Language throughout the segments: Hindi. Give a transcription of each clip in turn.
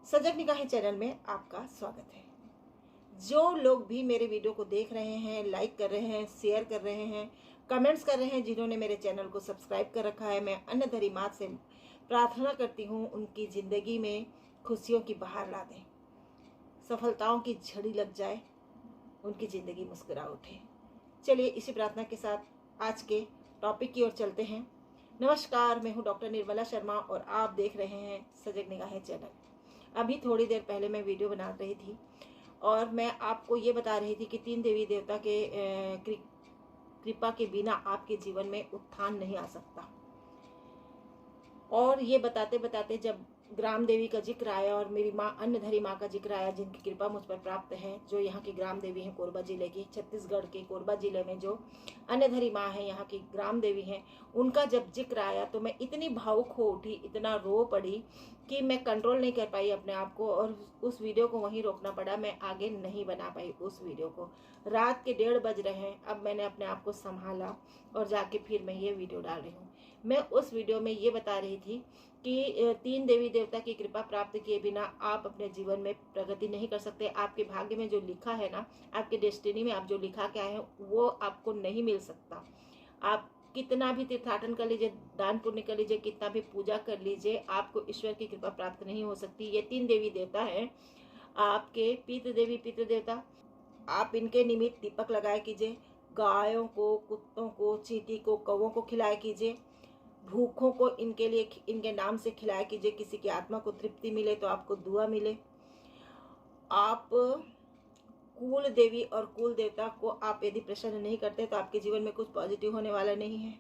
सजग निगाहें चैनल में आपका स्वागत है। जो लोग भी मेरे वीडियो को देख रहे हैं, लाइक कर रहे हैं, शेयर कर रहे हैं, कमेंट्स कर रहे हैं, जिन्होंने मेरे चैनल को सब्सक्राइब कर रखा है, मैं अन्नधरी माँ से प्रार्थना करती हूँ उनकी ज़िंदगी में खुशियों की बहार ला दें, सफलताओं की झड़ी लग जाए, उनकी ज़िंदगी मुस्कुरा उठे। चलिए इसी प्रार्थना के साथ आज के टॉपिक की ओर चलते हैं। नमस्कार, मैं हूँ डॉक्टर निर्मला शर्मा और आप देख रहे हैं सजग निगाहें चैनल। अभी थोड़ी देर पहले मैं वीडियो बना रही थी और मैं आपको ये बता रही थी कि 3 देवी देवता के कृपा के बिना आपके जीवन में उत्थान नहीं आ सकता। और ये बताते बताते जब ग्राम देवी का जिक्र आया और मेरी माँ अन्नधरी माँ का जिक्र आया, जिनकी कृपा मुझ पर प्राप्त है, जो यहाँ की ग्राम देवी हैं, कोरबा जिले की, छत्तीसगढ़ के कोरबा जिले में जो अन्नधरी माँ है, यहाँ की ग्राम देवी हैं, उनका जब जिक्र आया तो मैं इतनी भावुक हो उठी, इतना रो पड़ी कि मैं कंट्रोल नहीं कर पाई अपने आप को और उस वीडियो को वहीं रोकना पड़ा। मैं आगे नहीं बना पाई उस वीडियो को। रात के 1:30 बज रहे हैं, अब मैंने अपने आप को संभाला और जाके फिर मैं ये वीडियो डाल रही हूँ। मैं उस वीडियो में ये बता रही थी कि 3 देवी देवता की कृपा प्राप्त किए बिना आप अपने जीवन में प्रगति नहीं कर सकते। आपके भाग्य में जो लिखा है ना, आपके डेस्टिनी में आप जो लिखा के आए हैं, वो आपको नहीं मिल सकता। आप कितना भी तीर्थाटन कर लीजिए, दान पुण्य कर लीजिए, कितना भी पूजा कर लीजिए, आपको ईश्वर की कृपा प्राप्त नहीं हो सकती। ये 3 देवी देवता हैं आपके पितृ देवी, पितृ देवता। आप इनके निमित्त दीपक लगाया कीजिए, गायों को, कुत्तों को, चींटी को, कौवों को खिलाया कीजिए, भूखों को इनके लिए इनके नाम से खिलाया कीजिए। किसी की आत्मा को तृप्ति मिले तो आपको दुआ मिले। आप कुल देवी और कुल देवता को आप यदि प्रसन्न नहीं करते तो आपके जीवन में कुछ पॉजिटिव होने वाला नहीं है।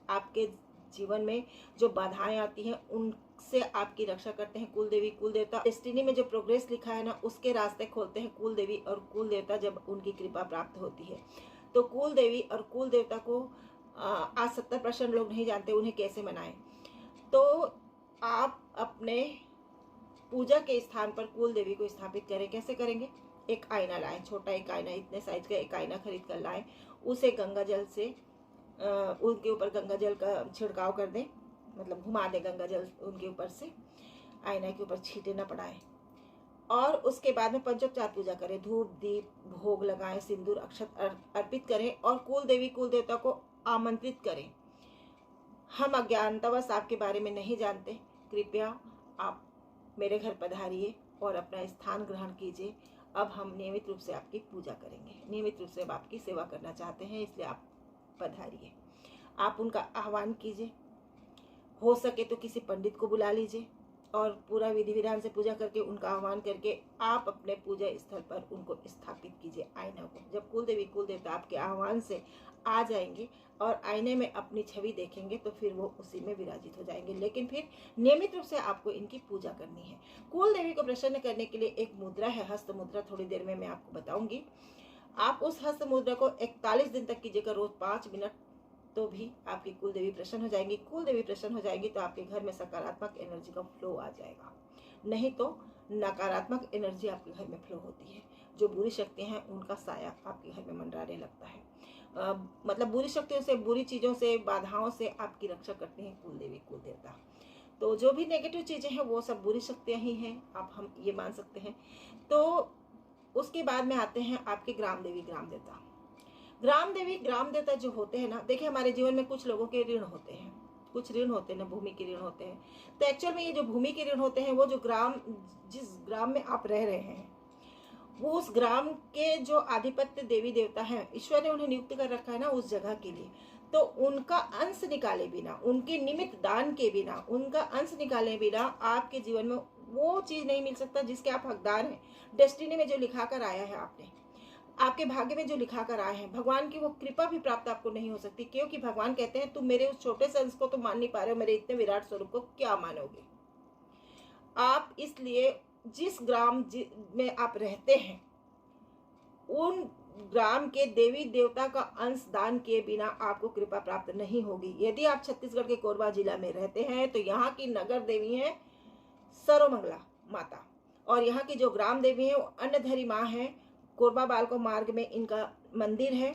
आपके जीवन में जो बाधाएं आती हैं उनसे आपकी रक्षा करते हैं कुल देवी, कुल देवता। डेस्टिनी में जो प्रोग्रेस लिखा है ना, उसके रास्ते खोलते हैं कुल देवी और कुल देवता जब उनकी कृपा प्राप्त होती है। तो कुल देवी और कुल देवता को आज 70% लोग नहीं जानते उन्हें कैसे मनाएं। तो आप अपने पूजा के स्थान पर कुल देवी को स्थापित करें। कैसे करेंगे? एक आईना लाएं, छोटा एक आईना, इतने साइज का एक आईना खरीद कर लाएं। उसे गंगा जल से उनके ऊपर गंगा जल का छिड़काव कर दें, मतलब घुमा दें गंगा जल उनके ऊपर से, आईना के ऊपर छींटे न पड़ाएं। और उसके बाद में पंचोपचार पूजा करें, धूप दीप भोग लगाएं, सिंदूर अक्षत अर्पित करें और कुल देवी कुल देवता को आमंत्रित करें। हम अज्ञानतावश आपके बारे में नहीं जानते, कृपया आप मेरे घर पधारिए और अपना स्थान ग्रहण कीजिए। अब हम नियमित रूप से आपकी पूजा करेंगे, नियमित रूप से अब आपकी सेवा करना चाहते हैं, इसलिए आप पधारिए। आप उनका आह्वान कीजिए, हो सके तो किसी पंडित को बुला लीजिए और पूरा विधि विधान से पूजा करके उनका आह्वान करके आप अपने पूजा स्थल पर उनको स्थापित कीजिए, आईना को। जब कुल देवी कुल देवता आपके आह्वान से आ जाएंगे और आईने में अपनी छवि देखेंगे तो फिर वो उसी में विराजित हो जाएंगे। लेकिन फिर नियमित रूप से आपको इनकी पूजा करनी है। कुल देवी को प्रसन्न करने के लिए एक मुद्रा है, हस्त मुद्रा, थोड़ी देर में मैं आपको बताऊंगी। आप उस हस्त मुद्रा को 41 दिन तक कीजिएगा, रोज 5 मिनट, तो भी आपकी कुल देवी प्रसन्न हो जाएंगी। कुल देवी प्रसन्न हो जाएंगी तो आपके घर में सकारात्मक एनर्जी का फ्लो आ जाएगा, नहीं तो नकारात्मक एनर्जी आपके घर में फ्लो होती है। जो बुरी शक्तियां हैं उनका साया आपके घर में मंडराने लगता है। मतलब बुरी शक्तियों से, बुरी चीज़ों से, बाधाओं से आपकी रक्षा करते हैं कुल देवी कुल देवता। तो जो भी नेगेटिव चीज़ें हैं वो सब बुरी शक्तियाँ ही हैं, आप हम ये मान सकते हैं। तो उसके बाद में आते हैं आपके ग्राम देवी ग्राम देवता। ग्राम देवी ग्राम देवता जो होते हैं ना, देखिए हमारे जीवन में कुछ लोगों के ऋण होते हैं, कुछ ऋण होते हैं ना, भूमि के ऋण होते हैं। तो एक्चुअल में ये जो भूमि के ऋण होते हैं, वो जो जिस ग्राम में आप रह रहे हैं, वो उस ग्राम के जो आधिपत्य देवी देवता हैं, ईश्वर ने उन्हें नियुक्त कर रखा है ना उस जगह के लिए। तो उनका अंश निकाले बिना, उनके निमित्त दान के बिना, उनका अंश निकाले बिना आपके जीवन में वो चीज नहीं मिल सकता जिसके आप हकदार हैं। डेस्टिनी में जो लिखा कर आया है आपने, आपके भाग्य में जो लिखा कर आए हैं, भगवान की वो कृपा भी प्राप्त आपको नहीं हो सकती, क्योंकि भगवान कहते हैं तुम मेरे उस छोटे से अंश को तो मान नहीं पा रहे हो, मेरे इतने विराट स्वरूप को क्या मानोगे आप। इसलिए जिस ग्राम में आप रहते हैं, उन ग्राम के देवी देवता का अंश दान किए बिना आपको कृपा प्राप्त नहीं होगी। यदि आप छत्तीसगढ़ के कोरबा जिला में रहते हैं तो यहाँ की नगर देवी है सर्वमंगला माता, और यहाँ की जो ग्राम देवी है वो अन्नधरी माँ है। कोरबा बालको मार्ग में इनका मंदिर है,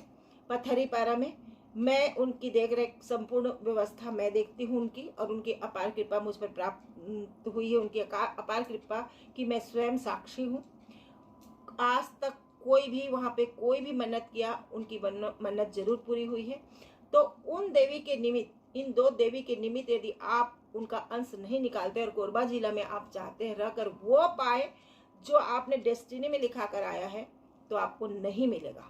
पत्थरी पारा में। मैं उनकी देख रेख संपूर्ण व्यवस्था मैं देखती हूँ उनकी, और उनकी अपार कृपा मुझ पर प्राप्त हुई है, उनकी अपार कृपा की मैं स्वयं साक्षी हूँ। आज तक कोई भी वहाँ पे कोई भी मन्नत किया, उनकी मन्नत जरूर पूरी हुई है। तो उन देवी के निमित्त, इन दो देवी के निमित्त यदि आप उनका अंश नहीं निकालते और कोरबा जिला में आप चाहते हैं रहकर वो पाए जो आपने डेस्टिनी में लिखा कर आया है, तो आपको नहीं मिलेगा।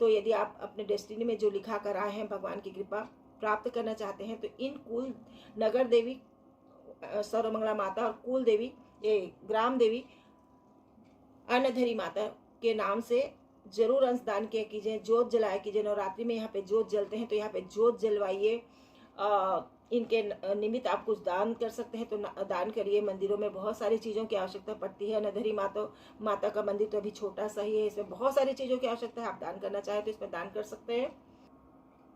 तो यदि आप अपने डेस्टिनी में जो लिखा कर आए हैं, भगवान की कृपा प्राप्त करना चाहते हैं, तो इन कुल नगर देवी सर्वमंगला माता और कुल देवी, ये ग्राम देवी अन्नधरी माता के नाम से जरूर अंशदान किया कीजिए, जोत जलाया कीजिए। नवरात्रि में यहाँ पे जोत जलते हैं, तो यहाँ पे जोत जलवाइए। इनके निमित्त आप कुछ दान कर सकते हैं तो दान करिए। मंदिरों में बहुत सारी चीज़ों की आवश्यकता पड़ती है। अन्नधरी माता का मंदिर तो अभी छोटा सा ही है, इसमें बहुत सारी चीज़ों की आवश्यकता है। आप दान करना चाहें तो इसमें दान कर सकते हैं।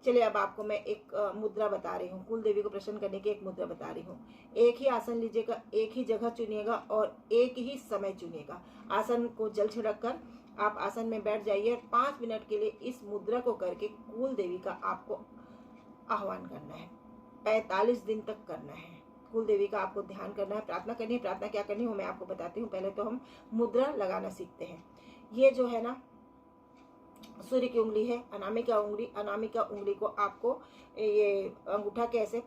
चलिए अब आपको मैं एक मुद्रा बता रही हूँ, कुल देवी को प्रसन्न करने की एक मुद्रा बता रही हूँ। एक ही आसन लीजिएगा, एक ही जगह चुनिएगा और एक ही समय चुनिएगा। आसन को जल छिड़क कर आप आसन में बैठ जाइए और 5 मिनट के लिए इस मुद्रा को करके कुल देवी का आपको आह्वान करना है। 45 दिन तक करना है। कुल देवी का आपको ध्यान करना है, प्रार्थना करनी है। प्रार्थना क्या करनी है वो मैं आपको बताती हूँ। पहले तो हम मुद्रा लगाना सीखते हैं। ये जो है ना, सूर्य की उंगली है, अनामिका उंगली को आपको ये अंगूठा के ऐसे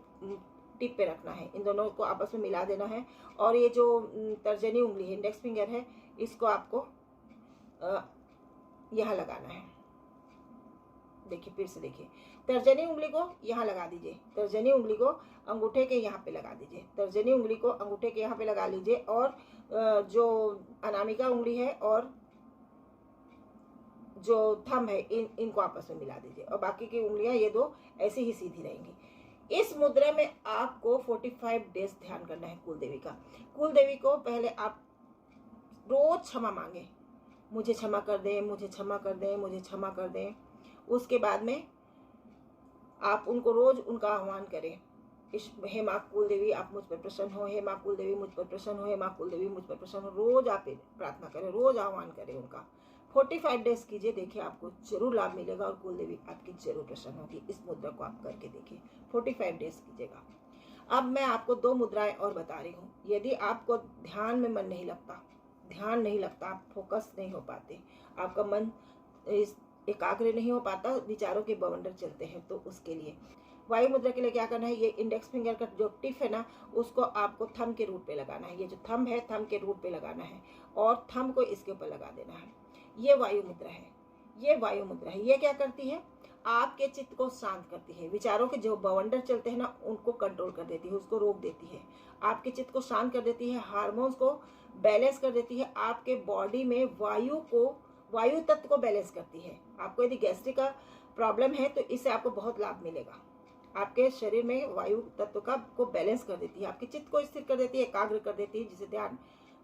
टिप पे रखना है, इन दोनों को आपस में मिला देना है। और ये जो तर्जनी उंगली है, इंडेक्स फिंगर है, इसको आपको यहाँ लगाना है। देखिए, फिर से देखिए, तर्जनी उंगली को यहाँ लगा दीजिए, तर्जनी उंगली को अंगूठे के यहाँ पे लगा दीजिए, तर्जनी उंगली को अंगूठे के यहाँ पे लगा लीजिए। और जो अनामिका उंगली है और जो थंब है, इनको आपस में मिला दीजिए और बाकी की उंगलियां ये दो ऐसे ही सीधी रहेंगी। इस मुद्रा में आपको 45 डेज ध्यान करना है कुल देवी का। कुल देवी को पहले आप रोज क्षमा मांगे, मुझे क्षमा कर दें, मुझे क्षमा कर दें, मुझे क्षमा कर दें। उसके बाद में आप उनको रोज उनका आह्वान करें, हे माँ कुल देवी आप मुझ पर प्रसन्न हो, हे माँ कुल देवी मुझ पर प्रसन्न हो, हे माँ कुल देवी मुझ पर प्रसन्न हो। रोज आप प्रार्थना करें, रोज आह्वान करें उनका। 45 डेज कीजिए, देखिए आपको जरूर लाभ मिलेगा और कुल देवी आपकी जरूर प्रसन्न होगी। इस मुद्रा को आप करके देखिए, 45 डेज कीजिएगा। अब मैं आपको 2 मुद्राएं और बता रही हूँ। यदि आपको ध्यान में मन नहीं लगता, ध्यान नहीं लगता, आप फोकस नहीं हो पाते, आपका मन एकाग्र नहीं हो पाता, विचारों के बवंडर चलते हैं, तो उसके लिए वायु मुद्रा के लिए क्या करना है, ये इंडेक्स फिंगर का जो टिप है ना, उसको आपको थंब के रूट पे लगाना है। ये जो थंब है, थंब के रूट पे लगाना है और थंब को इसके ऊपर लगा देना है। ये वायु मुद्रा है, ये वायु मुद्रा है। ये क्या करती है, आपके चित्त को शांत करती है। विचारों के जो बवंडर चलते हैं ना, उनको कंट्रोल कर देती है, उसको रोक देती है। आपके चित्त को शांत कर देती है, हार्मोन्स को बैलेंस कर देती है, आपके बॉडी में वायु तत्व को बैलेंस करती है। आपको यदि गैस्ट्रिक का प्रॉब्लम है तो इससे आपको बहुत लाभ मिलेगा। आपके शरीर में वायु तत्व का को बैलेंस कर देती है, आपके चित्त को स्थिर कर देती है, एकाग्र कर देती है, जिससे ध्यान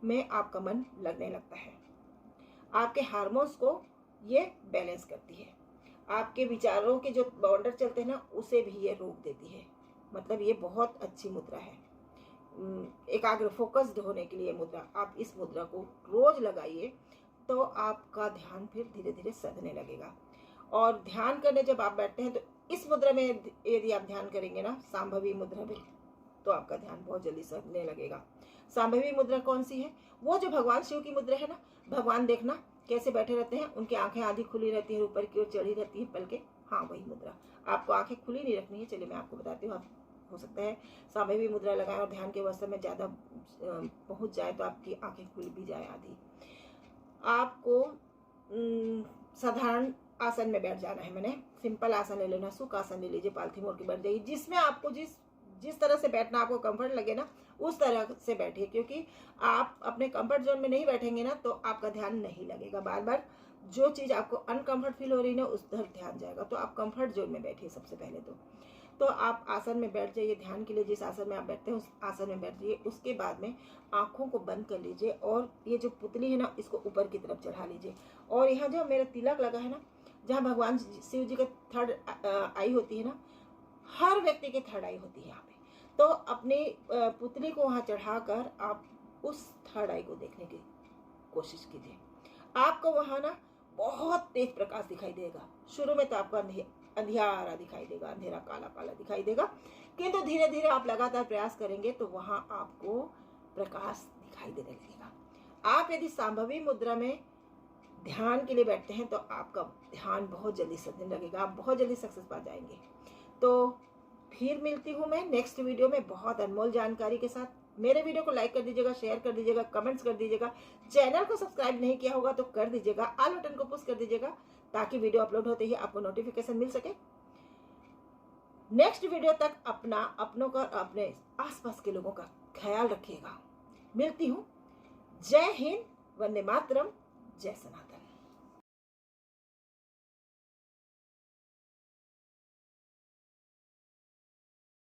में आपका मन लगने लगता है। आपके हार्मोन्स को ये बैलेंस करती है। आपके विचारों के जो बाउंडर चलते हैं ना, उसे भी ये रोक देती है। मतलब ये बहुत अच्छी मुद्रा है एकाग्र फोकस्ड होने के लिए मुद्रा। आप इस मुद्रा को रोज लगाइए तो आपका ध्यान फिर धीरे धीरे सधने लगेगा। और ध्यान करने जब आप बैठते हैं तो इस मुद्रा में यदि आप ध्यान करेंगे ना, सांभवी मुद्रा में, तो आपका ध्यान बहुत जल्दी सधने लगेगा। सांभवी मुद्रा कौन सी है, वो जो भगवान शिव की मुद्रा है ना। भगवान देखना कैसे बैठे रहते हैं, उनकी आंखें आधी खुली रहती हैं, ऊपर की ओर चढ़ी रहती है पलके। हाँ, वही मुद्रा। आपको आंखें खुली नहीं रखनी है। चलिए मैं आपको बताती हूँ। आप हो सकता है सांभवी मुद्रा लगाएं और ध्यान के अवस्था में ज़्यादा पहुँच जाए तो आपकी आंखें खुल भी जाए आधी। आपको साधारण आसन में बैठ जाना है। मैंने सिंपल आसन ले लेना, सुख आसन ले लीजिए, पालथी मोड़ के बैठ जाइए। जिसमें आपको जिस तरह से बैठना आपको कंफर्ट लगे ना, उस तरह से बैठिए। क्योंकि आप अपने कंफर्ट जोन में नहीं बैठेंगे ना, तो आपका ध्यान नहीं लगेगा। बार बार जो चीज़ आपको अनकंफर्ट फील हो रही है ना, उस तरफ ध्यान जाएगा। तो आप कंफर्ट जोन में बैठिए सबसे पहले तो आप आसन में बैठ जाइए ध्यान के लिए। जिस आसन में आप बैठते हैं उस आसन में बैठ जाइए। उसके बाद में आंखों को बंद कर लीजिए और ये जो पुतली है ना, इसको ऊपर की तरफ चढ़ा लीजिए। और यहाँ जो मेरा तिलक लगा है ना, जहाँ भगवान शिव जी का 3rd आई होती है ना, हर व्यक्ति की 3rd आई होती है यहाँ पे। तो अपनी पुतली को वहाँ चढ़ाकर आप उस 3rd आई को देखने की कोशिश कीजिए। आपको वहाँ ना बहुत तेज प्रकाश दिखाई देगा। शुरू में तो आपको अंधियारा दिखाई देगा, अंधेरा काला काला दिखाई देगा। किंतु धीरे धीरे आप लगातार प्रयास करेंगे तो वहां आपको प्रकाश दिखाई देने लगेगा। आप यदि संभवी मुद्रा में ध्यान के लिए बैठते हैं तो आपका ध्यान बहुत जल्दी सजने लगेगा, आप बहुत जल्दी सक्सेस पा जाएंगे। तो फिर मिलती हूँ मैं नेक्स्ट वीडियो में बहुत अनमोल जानकारी के साथ। मेरे वीडियो को लाइक कर दीजिएगा, शेयर कर दीजिएगा, कमेंट्स कर दीजिएगा। चैनल को सब्सक्राइब नहीं किया होगा तो कर दीजिएगा, ऑल बटन को पुश कर दीजिएगा ताकि वीडियो अपलोड होते ही आपको नोटिफिकेशन मिल सके। नेक्स्ट वीडियो तक अपनों का, अपने आसपास के लोगों का ख्याल रखिएगा। मिलती हूँ। जय हिंद, वंदे मातरम, जय सनातन।